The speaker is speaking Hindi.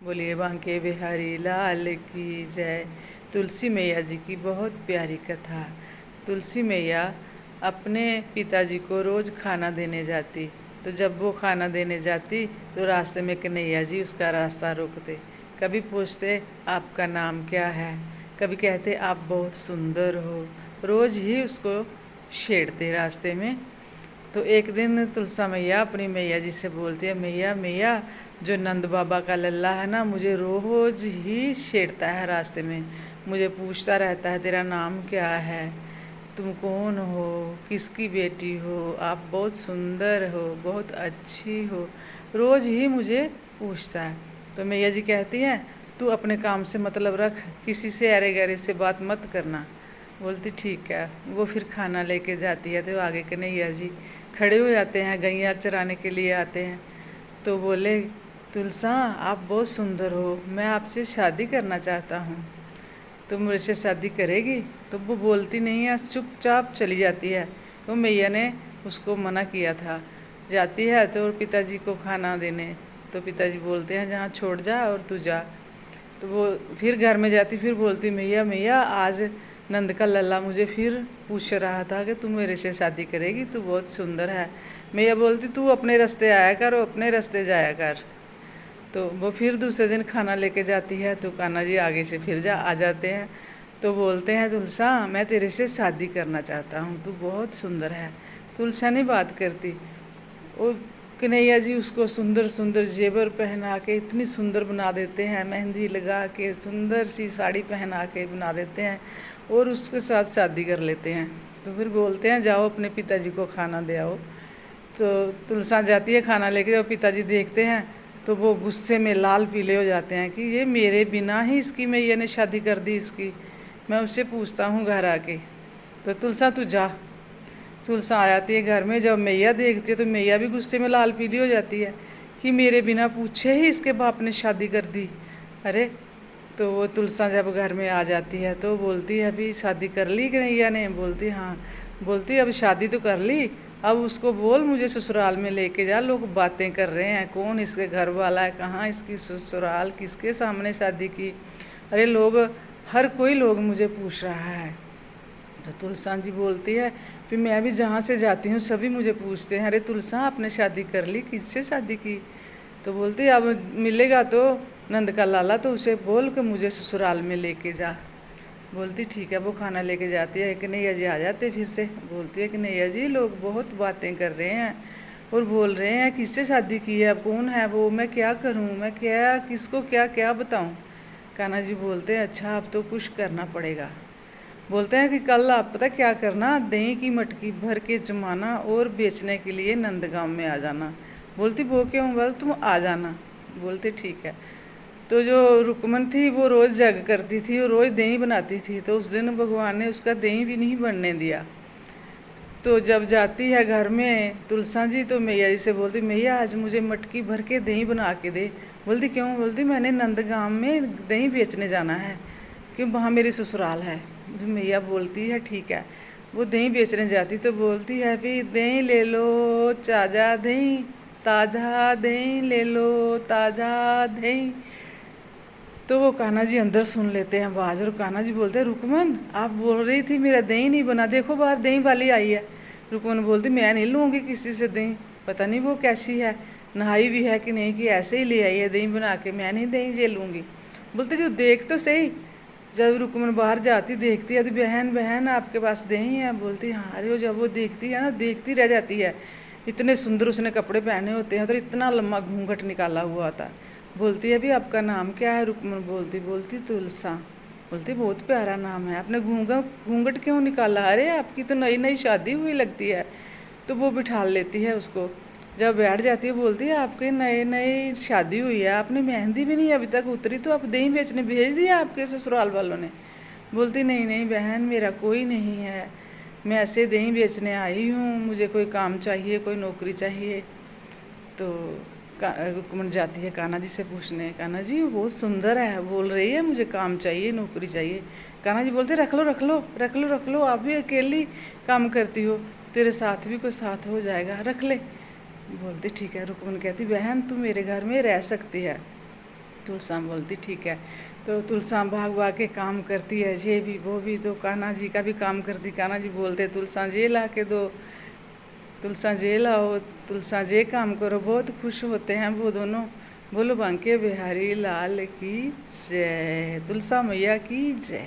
बोलिए बांके बिहारी लाल की जय। तुलसी मैया जी की बहुत प्यारी कथा। तुलसी मैया अपने पिताजी को रोज़ खाना देने जाती, तो जब वो खाना देने जाती तो रास्ते में कन्हैया जी उसका रास्ता रोकते। कभी पूछते आपका नाम क्या है, कभी कहते आप बहुत सुंदर हो। रोज़ ही उसको छेड़ते रास्ते में। तो एक दिन तुलसा मैया अपनी मैया जी से बोलती है, मैया मैया जो नंद बाबा का लल्ला है ना, मुझे रोज़ ही छेड़ता है रास्ते में। मुझे पूछता रहता है तेरा नाम क्या है, तुम कौन हो, किसकी बेटी हो, आप बहुत सुंदर हो, बहुत अच्छी हो। रोज़ ही मुझे पूछता है। तो मैया जी कहती हैं तू अपने काम से मतलब रख, किसी से अरे गहरे से बात मत करना। बोलती ठीक है। वो फिर खाना लेके जाती है तो आगे कन्हैया जी खड़े हो जाते हैं, गैया चराने के लिए आते हैं। तो बोले तुलसा आप बहुत सुंदर हो, मैं आपसे शादी करना चाहता हूँ, तुम मुझसे शादी करेगी। तो वो बोलती नहीं है, चुपचाप चली जाती है। तो मैया ने उसको मना किया था। जाती है तो पिताजी को खाना देने, तो पिताजी बोलते हैं जहाँ छोड़ जा और तू जा। तो वो फिर घर में जाती, फिर बोलती मैया मैया आज नंद का लल्ला मुझे फिर पूछ रहा था कि तू मेरे से शादी करेगी, तू बहुत सुंदर है। मैया बोलती तू अपने रास्ते आया कर और अपने रास्ते जाया कर। तो वो फिर दूसरे दिन खाना लेके जाती है तो कान्हा जी आगे से फिर आ जाते हैं। तो बोलते हैं तुलसा मैं तेरे से शादी करना चाहता हूँ, तू बहुत सुंदर है। तुलसा नहीं बात करती। वो कन्हैया जी उसको सुंदर सुंदर जेवर पहना के इतनी सुंदर बना देते हैं, मेहंदी लगा के सुंदर सी साड़ी पहना के बना देते हैं और उसके साथ शादी कर लेते हैं। तो फिर बोलते हैं जाओ अपने पिताजी को खाना दे आओ। तो तुलसा जाती है खाना लेके, जब पिताजी देखते हैं तो वो गुस्से में लाल पीले हो जाते हैं कि ये मेरे बिना ही इसकी मैया ने शादी कर दी इसकी, मैं उससे पूछता हूँ घर आके। तो तुलसा तू जा। तुलसा आ जाती है घर में, जब मैया देखती है तो मैया भी गुस्से में लाल पीली हो जाती है कि मेरे बिना पूछे ही इसके बाप ने शादी कर दी। अरे तो वो तुलसा जब घर में आ जाती है तो बोलती है अभी शादी कर ली कन्हैया ने। बोलती हाँ। बोलती अब शादी तो कर ली, अब उसको बोल मुझे ससुराल में लेके जा, लोग बातें कर रहे हैं कौन इसके घर वाला है, कहाँ इसकी ससुराल, किसके सामने शादी की। अरे लोग, हर कोई लोग मुझे पूछ रहा है। तो तुलसा जी बोलती है फिर मैं भी जहाँ से जाती हूँ सभी मुझे पूछते हैं अरे तुलसा आपने शादी कर ली, किससे शादी की। तो बोलती है अब मिलेगा तो नंद का लाला, तो उसे बोल के मुझे ससुराल में लेके जा। बोलती ठीक है। वो खाना लेके जाती है, कन्हैया जी आ जाते फिर से। बोलती है कन्हैया जी लोग बहुत बातें कर रहे हैं और बोल रहे हैं किससे शादी की है, अब कौन है वो, मैं क्या करूं, मैं क्या किसको क्या क्या बताऊं। कान्हा जी बोलते हैं अच्छा अब तो कुछ करना पड़ेगा। बोलते हैं कि कल आप पता क्या करना, दही की मटकी भर के जमाना और बेचने के लिए नंदगांव में आ जाना। बोलती वो क्यों, बोल तुम आ जाना। बोलते ठीक है। तो जो रुकमन थी वो रोज़ जग करती थी और रोज़ दही बनाती थी, तो उस दिन भगवान ने उसका दही भी नहीं बनने दिया। तो जब जाती है घर में तुलसा जी तो मैया जी से बोलती मैया आज मुझे मटकी भर के दही बना के दे। बोलती क्यों, बोलती मैंने नंदगांव में दही बेचने जाना है कि वहाँ मेरी ससुराल है। जो मैया बोलती है ठीक है। वो दही बेचने जाती तो बोलती है भी दही ले लो ताज़ा दही, ताज़ा दही ले लो ताज़ा दही। तो वो कान्हा जी अंदर सुन लेते हैं आवाज़ और कान्हा जी बोलते हैं रुकमन आप बोल रही थी मेरा दही नहीं बना, देखो बाहर दही वाली आई है। रुकमन बोलती मैं नहीं लूँगी किसी से दही, पता नहीं वो कैसी है, नहाई भी है कि नहीं, कि ऐसे ही ले आई है दही बना के, मैं नहीं दही ये लूँगी। बोलते जो देख तो सही। जब रुकमन बाहर जाती देखती है तो बहन बहन आपके पास दही है। बोलती हाँ। अरे वो जब वो देखती है ना देखती रह जाती है, इतने सुंदर उसने कपड़े पहने होते हैं तो इतना लंबा घूंघट निकाला हुआ होता। बोलती है अभी आपका नाम क्या है। रुकमन बोलती बोलती तुलसा। बोलती बहुत प्यारा नाम है, आपने घूंघट क्यों निकाला, अरे आपकी तो नई नई शादी हुई लगती है। तो वो बिठा लेती है उसको। जब बैठ जाती है बोलती है आपके नए नए शादी हुई है, आपने मेहंदी भी नहीं अभी तक उतरी, तो आप दही बेचने भेज दिया आपके ससुराल वालों ने। बोलती नहीं नहीं बहन मेरा कोई नहीं है, मैं ऐसे दही बेचने आई हूँ, मुझे कोई काम चाहिए, कोई नौकरी चाहिए। तो रुक्मण जाती है कान्हा जी से पूछने, कान्हा जी वो बहुत सुंदर है, बोल रही है मुझे काम चाहिए नौकरी चाहिए। कान्हा जी बोलते रख लो रख लो रख लो रख लो, आप भी अकेली काम करती हो, तेरे साथ भी कोई साथ हो जाएगा, रख ले। बोलती ठीक है। रुक्मण कहती बहन तू मेरे घर में रह सकती है, तुलसाम बोलती ठीक है। तो तुलसाम भाग भाग के काम करती है, ये भी वो भी, तो कान्हा जी का भी काम करती। कान्हा जी बोलते तुलसा जे ला के दो, तुलसा जे लाओ, तुलसा जे काम करो। बहुत खुश होते हैं वो दोनों। बोलो बांके बिहारी लाल की जय, तुलसा मैया की जय।